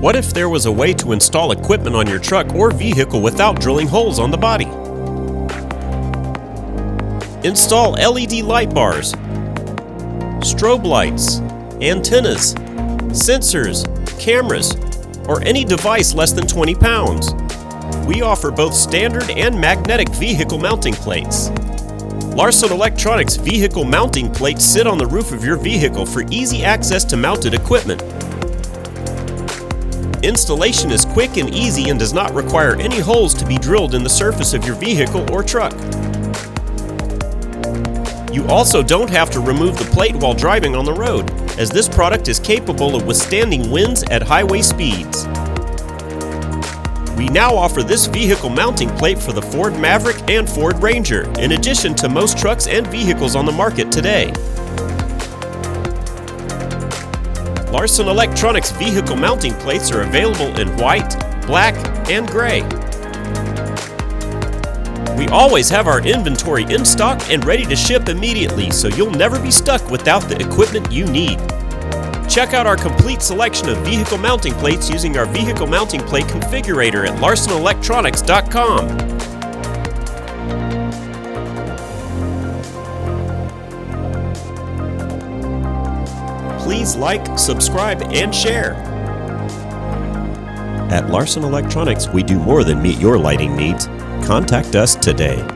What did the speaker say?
What if there was a way to install equipment on your truck or vehicle without drilling holes on the body? Install LED light bars, strobe lights, antennas, sensors, cameras, or any device less than 20 pounds. We offer both standard and magnetic vehicle mounting plates. Larson Electronics vehicle mounting plates sit on the roof of your vehicle for easy access to mounted equipment. Installation is quick and easy and does not require any holes to be drilled in the surface of your vehicle or truck. You also don't have to remove the plate while driving on the road, as this product is capable of withstanding winds at highway speeds. We now offer this vehicle mounting plate for the Ford Maverick and Ford Ranger, in addition to most trucks and vehicles on the market today. Larson Electronics vehicle mounting plates are available in white, black, and gray. We always have our inventory in stock and ready to ship immediately, so you'll never be stuck without the equipment you need. Check out our complete selection of vehicle mounting plates using our vehicle mounting plate configurator at larsonelectronics.com. Please like, subscribe, and share. At Larson Electronics, we do more than meet your lighting needs. Contact us today.